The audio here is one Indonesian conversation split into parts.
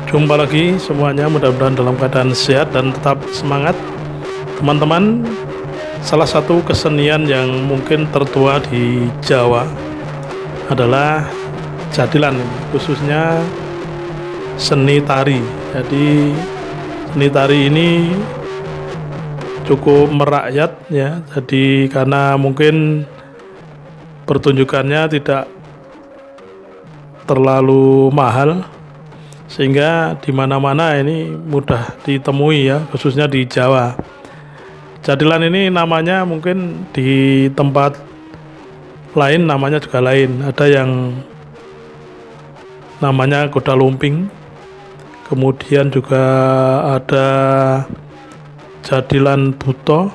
Jumpa lagi semuanya, mudah-mudahan dalam keadaan sehat dan tetap semangat. Teman-teman, salah satu kesenian yang mungkin tertua di Jawa adalah jadilan, khususnya seni tari. Jadi seni tari ini cukup merakyat ya. Jadi karena mungkin pertunjukannya tidak terlalu mahal, sehingga di mana-mana ini mudah ditemui ya, khususnya di Jawa. Jadilan ini namanya mungkin di tempat lain namanya juga lain. Ada yang namanya kuda lumping, kemudian juga ada jadilan buto,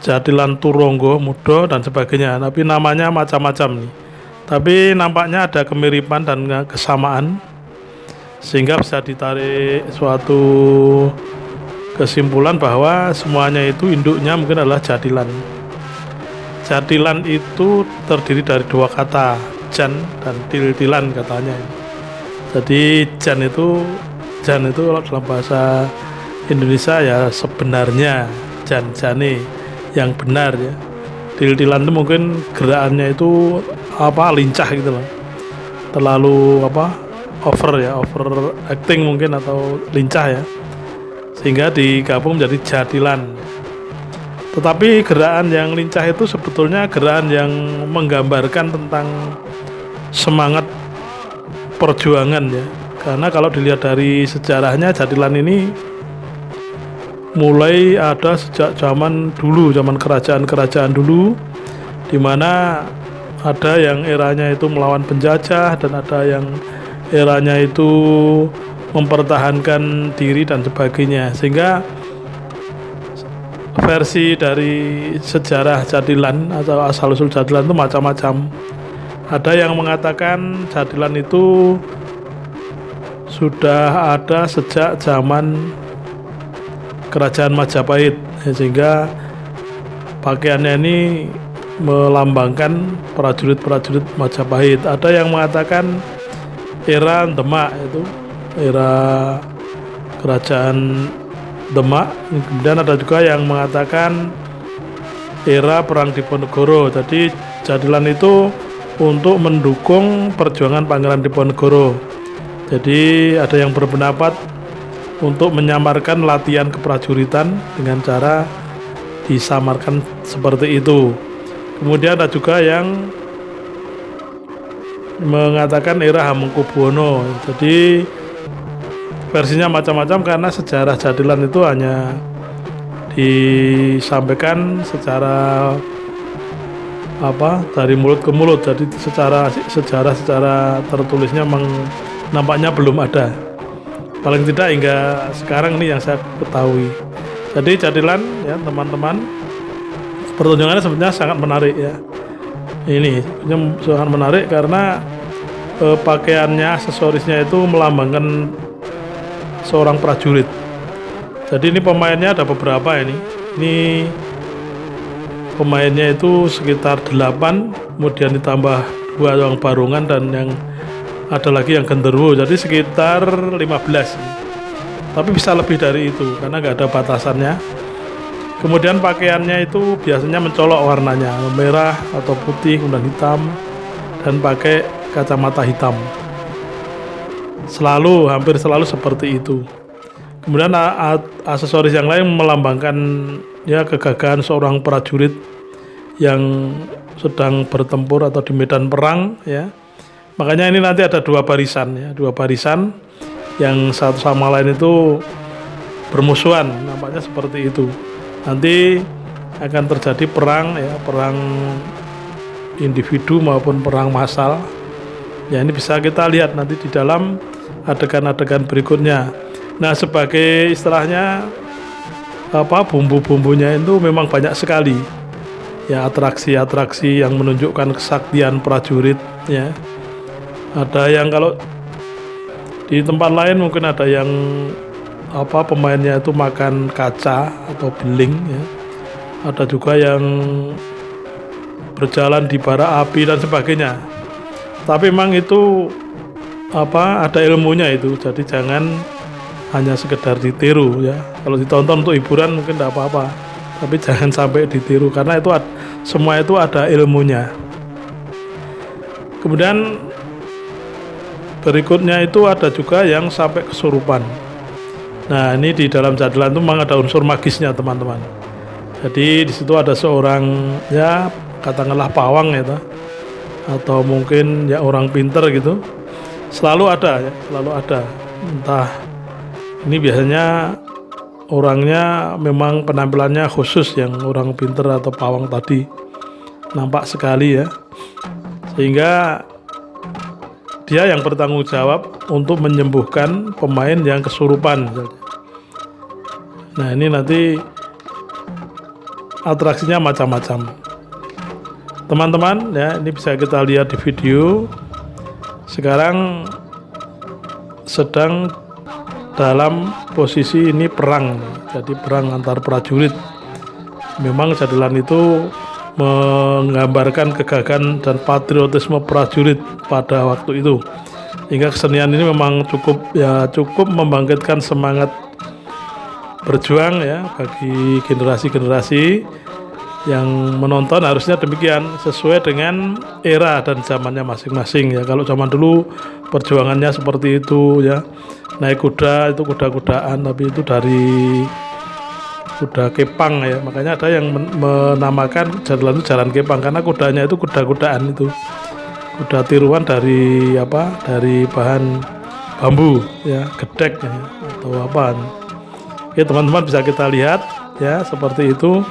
jadilan turonggo, mudo dan sebagainya. Tapi namanya macam-macam nih. Tapi nampaknya ada kemiripan dan kesamaan, sehingga bisa ditarik suatu kesimpulan bahwa semuanya itu induknya mungkin adalah jadilan. Jadilan itu terdiri dari dua kata, jan dan til-tilan katanya. Jadi jan itu kalau dalam bahasa Indonesia ya sebenarnya, jan-jane yang benar ya. Til-tilan itu mungkin gerakannya itu lincah gitu loh, terlalu over acting mungkin, atau lincah ya, sehingga digabung menjadi jadilan. Tetapi gerakan yang lincah itu sebetulnya gerakan yang menggambarkan tentang semangat perjuangan ya. Karena kalau dilihat dari sejarahnya, jadilan ini mulai ada sejak zaman dulu, zaman kerajaan-kerajaan dulu, di mana ada yang eranya itu melawan penjajah dan ada yang eranya itu mempertahankan diri dan sebagainya. Sehingga versi dari sejarah jadilan atau asal-usul jadilan itu macam-macam. Ada yang mengatakan jadilan itu sudah ada sejak zaman kerajaan Majapahit, sehingga pakaiannya ini melambangkan prajurit-prajurit Majapahit. Ada yang mengatakan era Demak, itu era kerajaan Demak. Kemudian ada juga yang mengatakan era perang Diponegoro. Jadi jadilan itu untuk mendukung perjuangan Pangeran Diponegoro. Jadi ada yang berpendapat untuk menyamarkan latihan keprajuritan dengan cara disamarkan seperti itu. Kemudian ada juga yang mengatakan era Hamengkubuwono. Jadi versinya macam-macam, karena sejarah jadilan itu hanya disampaikan secara dari mulut ke mulut. Jadi secara sejarah secara tertulisnya nampaknya belum ada, paling tidak hingga sekarang ini yang saya ketahui. Jadi jadilan ya teman-teman, pertunjukannya sebenarnya sangat menarik ya. Ini sangat menarik karena pakaiannya, aksesorisnya itu melambangkan seorang prajurit. Jadi ini pemainnya ada beberapa ini. Ini pemainnya itu sekitar 8, kemudian ditambah 2 yang barungan dan yang ada lagi yang genderuwo. Jadi sekitar 15. Tapi bisa lebih dari itu karena nggak ada batasannya. Kemudian pakaiannya itu biasanya mencolok warnanya, merah atau putih, kemudian hitam, dan pakai kacamata hitam. Hampir selalu seperti itu. Kemudian aksesoris yang lain melambangkan ya kegagahan seorang prajurit yang sedang bertempur atau di medan perang ya. Makanya ini nanti ada dua barisan yang satu sama lain itu bermusuhan, nampaknya seperti itu. Nanti akan terjadi perang ya, perang individu maupun perang massal. Ya, ini bisa kita lihat nanti di dalam adegan-adegan berikutnya. Nah, sebagai istilahnya bumbu-bumbunya itu memang banyak sekali. Ya, atraksi-atraksi yang menunjukkan kesaktian prajurit ya. Ada yang kalau di tempat lain mungkin ada yang pemainnya itu makan kaca atau beling ya. Ada juga yang berjalan di bara api dan sebagainya. Tapi memang itu ada ilmunya itu. Jadi jangan hanya sekedar ditiru ya. Kalau ditonton untuk hiburan mungkin tidak apa-apa, tapi jangan sampai ditiru karena itu semua itu ada ilmunya. Kemudian berikutnya itu ada juga yang sampai kesurupan. Nah, ini di dalam jadilan itu memang ada unsur magisnya, teman-teman. Jadi di situ ada seorang ya katakanlah pawang ya, atau mungkin ya orang pinter gitu. Selalu ada ya, selalu ada. Entah ini biasanya orangnya memang penampilannya khusus, yang orang pinter atau pawang tadi nampak sekali ya, sehingga dia yang bertanggung jawab untuk menyembuhkan pemain yang kesurupan. Nah, ini nanti atraksinya macam-macam, teman-teman ya. Ini bisa kita lihat di video. Sekarang sedang dalam posisi ini perang, jadi perang antar prajurit. Memang jadilan itu menggambarkan kegagahan dan patriotisme prajurit pada waktu itu, hingga kesenian ini memang cukup membangkitkan semangat berjuang ya bagi generasi-generasi yang menonton. Harusnya demikian, sesuai dengan era dan zamannya masing-masing ya. Kalau zaman dulu perjuangannya seperti itu ya, naik kuda, itu kuda-kudaan, tapi itu dari kuda kepang ya. Makanya ada yang menamakan jalan itu jalan kepang, karena kudanya itu kuda-kudaan, itu kuda tiruan dari bahan bambu ya, gedek ya, atau apa. Oke, teman-teman bisa kita lihat ya seperti itu.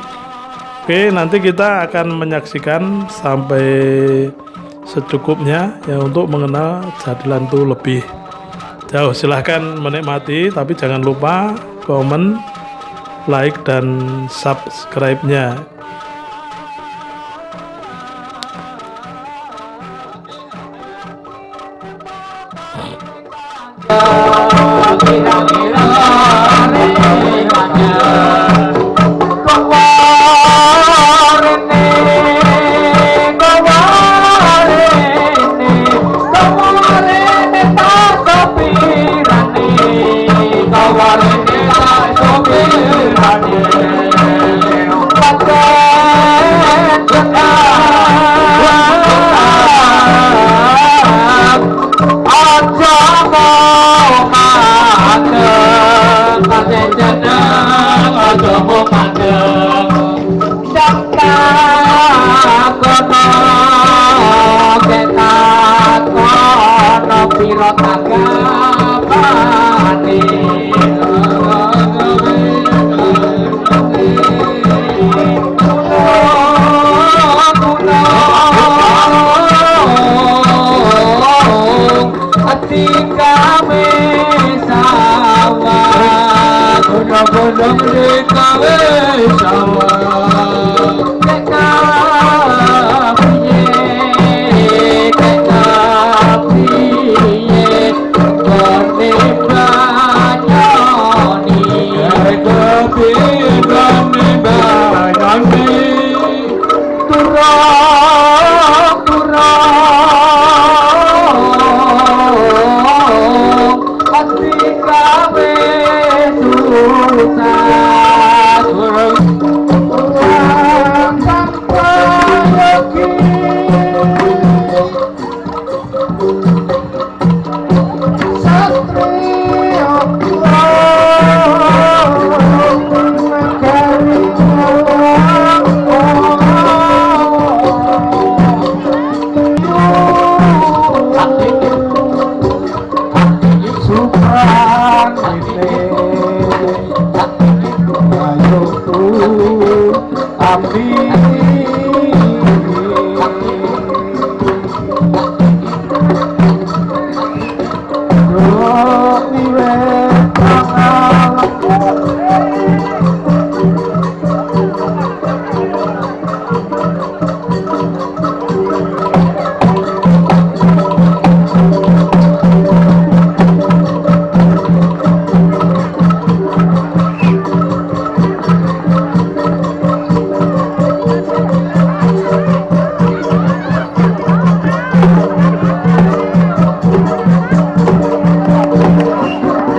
Oke, nanti kita akan menyaksikan sampai secukupnya ya untuk mengenal jadilan itu lebih jauh. Silahkan menikmati, tapi jangan lupa komen, like, dan subscribe-nya. Ketika